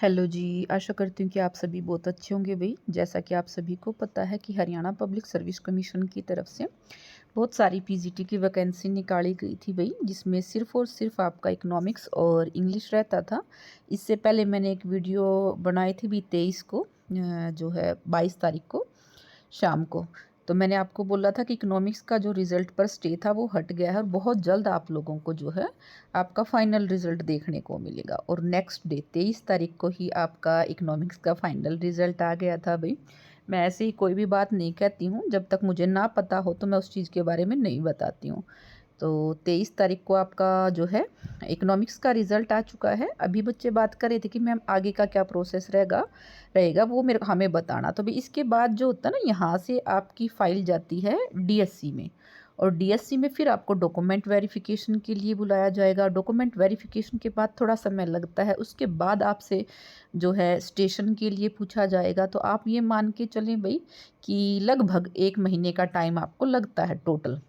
Hello जी, आशा करती हूँ कि आप सभी बहुत अच्छे होंगे भई। जैसा कि आप सभी को पता है कि हरियाणा पब्लिक सर्विस कमीशन की तरफ से बहुत सारी पीजीटी की वैकेंसी निकाली गई थी भई, जिसमें सिर्फ़ और सिर्फ़ आपका इकोनॉमिक्स और इंग्लिश रहता था। इससे पहले मैंने एक वीडियो बनाई थी भी 23 को जो है 22 तारीख को शाम को। तो मैंने आपको बोला था कि इकोनॉमिक्स का जो रिज़ल्ट पर स्टे था वो हट गया है और बहुत जल्द आप लोगों को जो है आपका फाइनल रिज़ल्ट देखने को मिलेगा। और नेक्स्ट डे 23 तारीख को ही आपका इकोनॉमिक्स का फाइनल रिज़ल्ट आ गया था भई। मैं ऐसे ही कोई भी बात नहीं कहती हूँ, जब तक मुझे ना पता हो तो मैं उस चीज़ के बारे में नहीं बताती हूँ। तो 23 तारीख को आपका जो है इकोनॉमिक्स का रिज़ल्ट आ चुका है। अभी बच्चे बात कर रहे थे कि मैम आगे का क्या प्रोसेस रहेगा वो मेरे हमें बताना। तो भई इसके बाद जो होता है ना, यहाँ से आपकी फ़ाइल जाती है डीएससी में और डीएससी में फिर आपको डॉक्यूमेंट वेरिफ़िकेशन के लिए बुलाया जाएगा। डॉक्यूमेंट वेरिफ़िकेशन के बाद थोड़ा समय लगता है, उसके बाद आपसे जो है स्टेशन के लिए पूछा जाएगा। तो आप ये मान के चलें भई कि लगभग 1 महीने का टाइम आपको लगता है टोटल।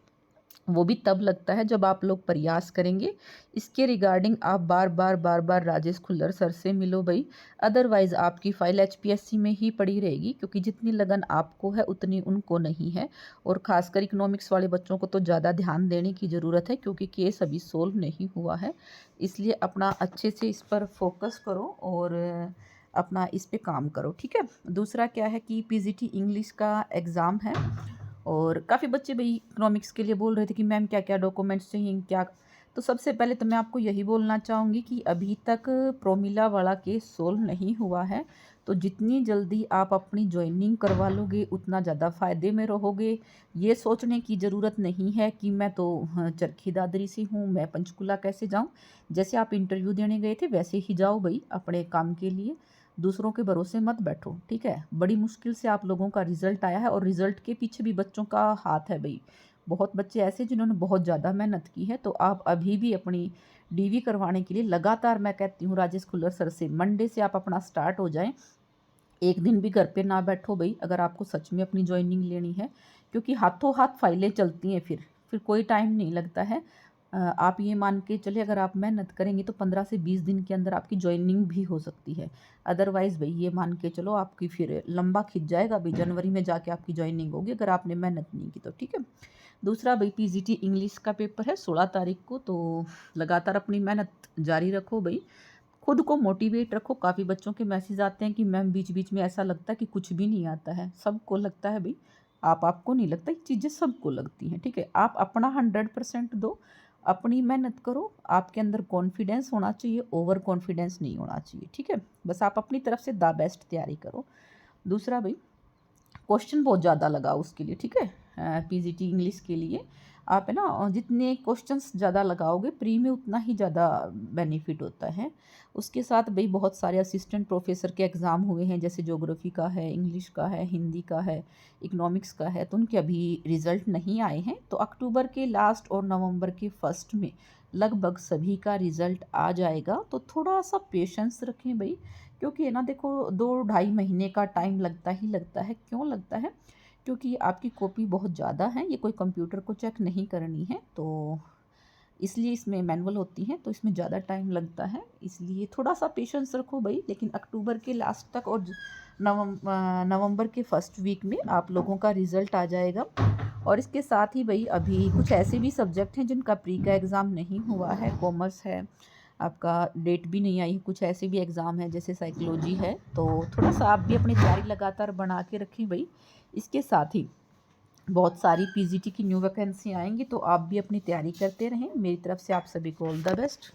वो भी तब लगता है जब आप लोग प्रयास करेंगे। इसके रिगार्डिंग आप बार-बार राजेश खुल्लर सर से मिलो भई, अदरवाइज़ आपकी फ़ाइल एचपीएससी में ही पड़ी रहेगी, क्योंकि जितनी लगन आपको है उतनी उनको नहीं है। और ख़ासकर इकोनॉमिक्स वाले बच्चों को तो ज़्यादा ध्यान देने की ज़रूरत है, क्योंकि केस अभी सोल्व नहीं हुआ है। इसलिए अपना अच्छे से इस पर फ़ोकस करो और अपना इस पे काम करो, ठीक है? दूसरा क्या है कि पीजीटी इंग्लिश का एग्ज़ाम है और काफ़ी बच्चे भई इकोनॉमिक्स के लिए बोल रहे थे कि मैम क्या-क्या डॉक्यूमेंट्स चाहिए क्या? तो सबसे पहले तो मैं आपको यही बोलना चाहूँगी कि अभी तक प्रोमिला वाला केस सोल्व नहीं हुआ है। तो जितनी जल्दी आप अपनी जॉइनिंग करवा लोगे उतना ज़्यादा फ़ायदे में रहोगे। ये सोचने की ज़रूरत नहीं है कि मैं तो चरखी दादरी से हूँ, मैं पंचकूला कैसे जाऊँ? जैसे आप इंटरव्यू देने गए थे वैसे ही जाओ भई अपने काम के लिए। दूसरों के भरोसे मत बैठो, ठीक है? बड़ी मुश्किल से आप लोगों का रिज़ल्ट आया है और रिज़ल्ट के पीछे भी बच्चों का हाथ है भई। बहुत बच्चे ऐसे जिन्होंने बहुत ज़्यादा मेहनत की है, तो आप अभी भी अपनी डीवी करवाने के लिए लगातार मैं कहती हूँ राजेश खुल्लर सर से मंडे से आप अपना स्टार्ट हो जाएँ। एक दिन भी घर पे ना बैठो भई, अगर आपको सच में अपनी जॉइनिंग लेनी है, क्योंकि हाथों-हाथ फाइलें चलती हैं फिर कोई टाइम नहीं लगता है। आप ये मान के चलिए अगर आप मेहनत करेंगे तो 15 से 20 दिन के अंदर आपकी जॉइनिंग भी हो सकती है। अदरवाइज़ भई ये मान के चलो आपकी फिर लंबा खिंच जाएगा भई, जनवरी में जाके आपकी जॉइनिंग होगी अगर आपने मेहनत नहीं की तो, ठीक है? दूसरा भई पीजीटी इंग्लिश का पेपर है 16 तारीख को, तो लगातार अपनी मेहनत जारी रखो भई। खुद को मोटिवेट रखो। काफ़ी बच्चों के मैसेज आते हैं कि मैम बीच-बीच में ऐसा लगता है कि कुछ भी नहीं आता है। सबको लगता है भई, आपको नहीं लगता, ये चीज़ें सबको लगती हैं, ठीक है? आप अपना 100% दो, अपनी मेहनत करो, आपके अंदर कॉन्फिडेंस होना चाहिए, ओवर कॉन्फिडेंस नहीं होना चाहिए, ठीक है? बस आप अपनी तरफ से द बेस्ट तैयारी करो। दूसरा भई, क्वेश्चन बहुत ज़्यादा लगाओ उसके लिए, ठीक है? पीजीटी इंग्लिश के लिए आप है ना जितने क्वेश्चंस ज़्यादा लगाओगे प्री में उतना ही ज़्यादा बेनिफिट होता है। उसके साथ भई बहुत सारे असिस्टेंट प्रोफ़ेसर के एग्ज़ाम हुए हैं, जैसे ज्योग्राफ़ी का है, इंग्लिश का है, हिंदी का है, इकोनॉमिक्स का है, तो उनके अभी रिज़ल्ट नहीं आए हैं। तो अक्टूबर के लास्ट और नवंबर के फर्स्ट में लगभग सभी का रिज़ल्ट आ जाएगा। तो थोड़ा-सा पेशेंस रखें भई, क्योंकि है ना देखो 2 ढाई महीने का टाइम लगता ही लगता है। क्यों लगता है? क्योंकि आपकी कॉपी बहुत ज़्यादा है, ये कोई कंप्यूटर को चेक नहीं करनी है, तो इसलिए इसमें मैनुअल होती हैं, तो इसमें ज़्यादा टाइम लगता है। इसलिए थोड़ा-सा पेशेंस रखो भई, लेकिन अक्टूबर के लास्ट तक और नवंबर के फर्स्ट वीक में आप लोगों का रिज़ल्ट आ जाएगा। और इसके साथ ही भई अभी कुछ ऐसे भी सब्जेक्ट हैं जिनका प्री का एग्ज़ाम नहीं हुआ है, कॉमर्स है, आपका डेट भी नहीं आई, कुछ ऐसे भी एग्ज़ाम हैं जैसे साइकोलॉजी है, तो थोड़ा-सा आप भी अपनी तैयारी लगातार बना के रखें भई। इसके साथ ही बहुत सारी पीजीटी की न्यू वैकेंसी आएँगी, तो आप भी अपनी तैयारी करते रहें। मेरी तरफ से आप सभी को ऑल द बेस्ट।